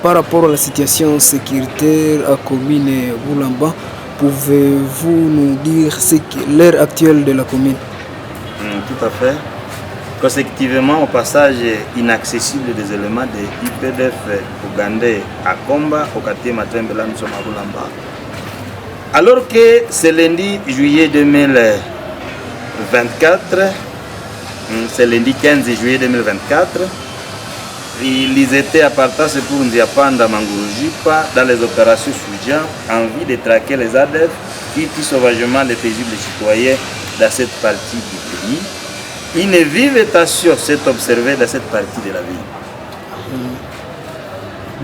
par rapport à la situation sécuritaire à commune Boulamba, pouvez-vous nous dire l'heure actuelle de la commune? Tout à fait. Consécutivement au passage inaccessible des éléments de IPDF ougandais à Komba, au quartier Matembe, là nous sommes à Boulamba. Alors que ce lundi juillet 2024, c'est lundi 15 juillet 2024, ils étaient à partage pour Ndiapanda Mangurujipa dans les opérations Soudian en vue de traquer les ADF qui tuent sauvagement les paisibles citoyens dans cette partie du pays. Une vive tension s'est observée dans cette partie de la ville.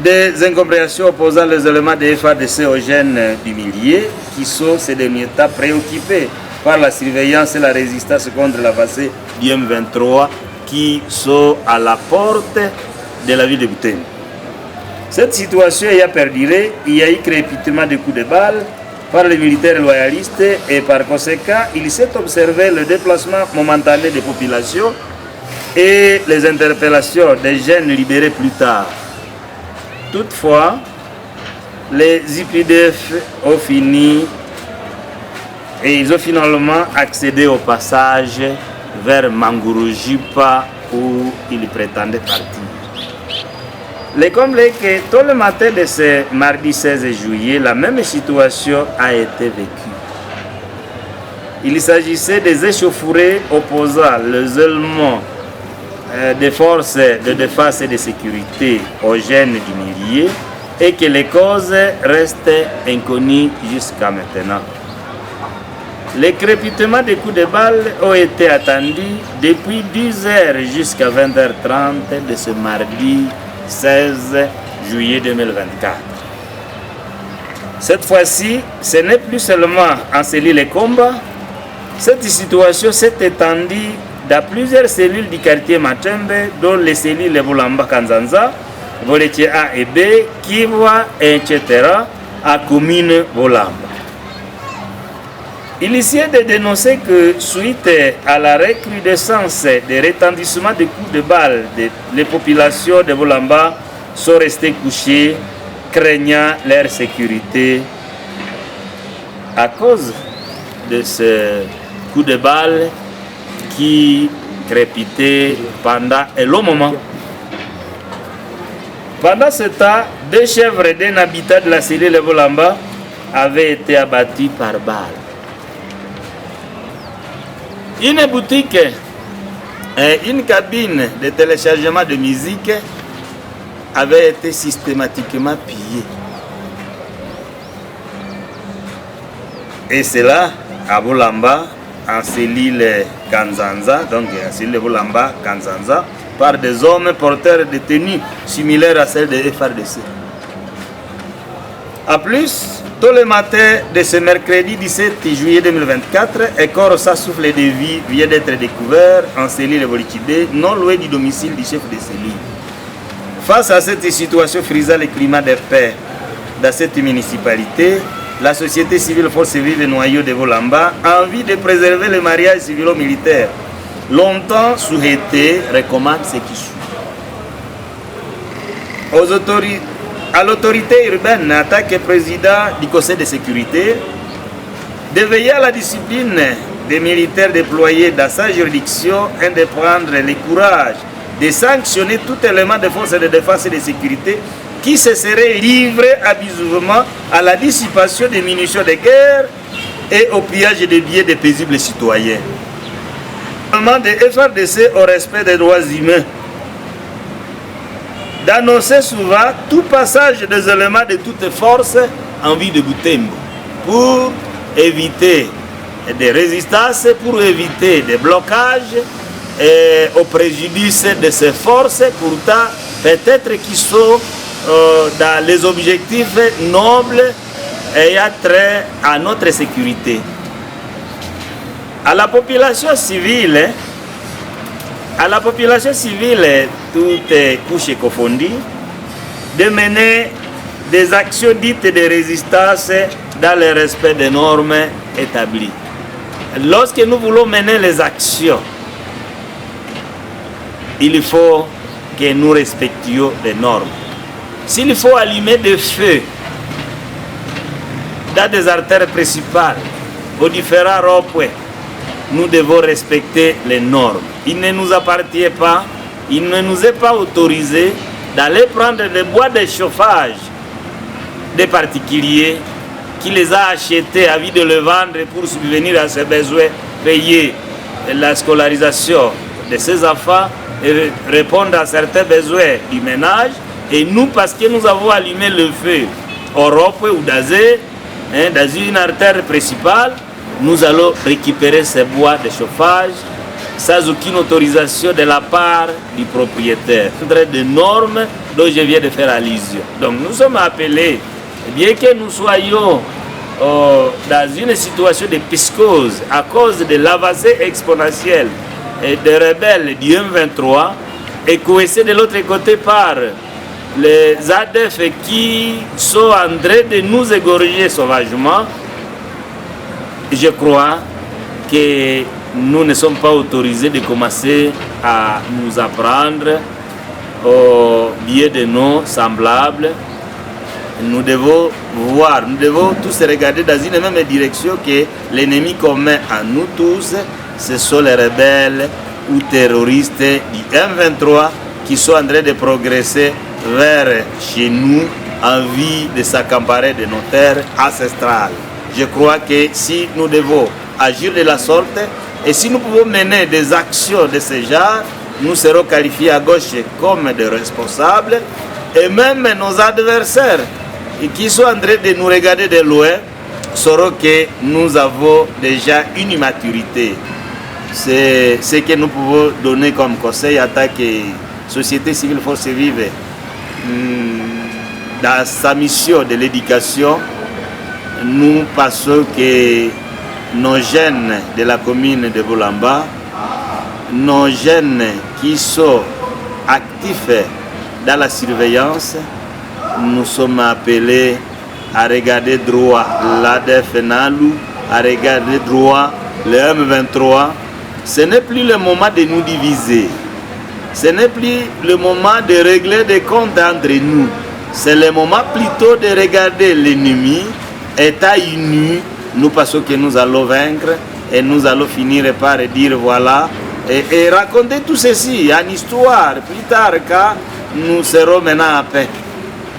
Des incompréhensions opposant les éléments de FARDC aux jeunes du milieu qui sont ces derniers temps préoccupés par la surveillance et la résistance contre l'avancée du M23 qui sont à la porte de la ville de Butembo. Cette situation ayant perduré, il y a eu crépitement de coups de balles par les militaires loyalistes et par conséquent, il s'est observé le déplacement momentané des populations et les interpellations des jeunes libérés plus tard. Toutefois, les IPDF ont fini et ils ont finalement accédé au passage vers Mangurujipa où ils prétendaient partir. Le comble est que tout le matin de ce mardi 16 juillet, la même situation a été vécue. Il s'agissait des échauffourées opposant les éléments des forces de défense et de sécurité aux jeunes du milieu et que les causes restent inconnues jusqu'à maintenant. Les crépitements des coups de balles ont été attendus depuis 10h jusqu'à 20h30 de ce mardi 16 juillet 2024. Cette fois-ci, ce n'est plus seulement en cellules et combats. Cette situation s'est étendue dans plusieurs cellules du quartier Matembe, dont les cellules Boulamba Kanzanza, Voletier A et B, Kiva, etc., à commune Boulamba. Il est de dénoncer que suite à la recrudescence des retendissements de coups de balles, les populations de Boulamba sont restées couchées, craignant leur sécurité à cause de ce coup de balle qui crépitait pendant un long moment. Pendant ce temps, 2 chèvres d'un habitat de la cellule Boulamba avaient été abattues par balle. Une boutique et une cabine de téléchargement de musique avaient été systématiquement pillées. Et cela à Boulamba, en cellule Kanzanza, donc en cellule Boulamba Kanzanza, par des hommes porteurs de tenues similaires à celles de FARDC. A plus, tout le matin de ce mercredi 17 juillet 2024, un corps sans souffle de vie vient d'être découvert en cellule Volikide, non loin du domicile du chef de cellule. Face à cette situation frisant le climat de paix dans cette municipalité, la société civile Force Vive Noyau de Boulamba a envie de préserver le mariage civilo-militaire. Longtemps souhaité, recommande ce qui suit. À l'autorité urbaine, en tant que président du Conseil de sécurité, de veiller à la discipline des militaires déployés dans sa juridiction et de prendre le courage de sanctionner tout élément de forces de défense et de sécurité qui se serait livré abusivement à la dissipation des munitions de guerre et au pillage des biens des paisibles citoyens. Le de FARDC au respect des droits humains, d'annoncer souvent tout passage des éléments de toutes forces en vue de Butembo pour éviter des résistances, pour éviter des blocages et au préjudice de ces forces, pourtant peut-être qui sont dans les objectifs nobles ayant trait à notre sécurité. À la population civile, toutes couches confondues, de mener des actions dites de résistance dans le respect des normes établies. Lorsque nous voulons mener les actions, il faut que nous respections les normes. S'il faut allumer des feux dans des artères principales, aux différents ronds-points, nous devons respecter les normes. Il ne nous appartient pas, il ne nous est pas autorisé d'aller prendre des bois de chauffage des particuliers qui les a achetés à vie de le vendre pour subvenir à ses besoins, payer la scolarisation de ses enfants et répondre à certains besoins du ménage. Et nous, parce que nous avons allumé le feu au rond-point ou dans une artère principale, nous allons récupérer ces bois de chauffage sans aucune autorisation de la part du propriétaire. Il faudrait des normes dont je viens de faire allusion. Donc nous sommes appelés, bien que nous soyons dans une situation de piscose à cause de l'avancée exponentielle des rebelles du M23 et coincés de l'autre côté par les ADF qui sont en train de nous égorger sauvagement, je crois que nous ne sommes pas autorisés de commencer à nous apprendre au biais de nos semblables. Nous devons voir, nous devons tous regarder dans une même direction que l'ennemi commun à nous tous, ce sont les rebelles ou terroristes du M23 qui sont en train de progresser vers chez nous en vue de s'accaparer de nos terres ancestrales. Je crois que si nous devons agir de la sorte et si nous pouvons mener des actions de ce genre, nous serons qualifiés à gauche comme des responsables et même nos adversaires qui sont en train de nous regarder de loin sauront que nous avons déjà une immaturité. C'est ce que nous pouvons donner comme conseil en tant que société civile force vive dans sa mission de l'éducation. Nous pensons que nos jeunes de la commune de Boulamba, nos jeunes qui sont actifs dans la surveillance, nous sommes appelés à regarder droit l'ADF Nalu, à regarder droit le M23. Ce n'est plus le moment de nous diviser. Ce n'est plus le moment de régler des comptes entre nous. C'est le moment plutôt de regarder l'ennemi, état uni. Nous pensons que nous allons vaincre et nous allons finir par dire voilà et raconter tout ceci en histoire plus tard quand nous serons maintenant en paix.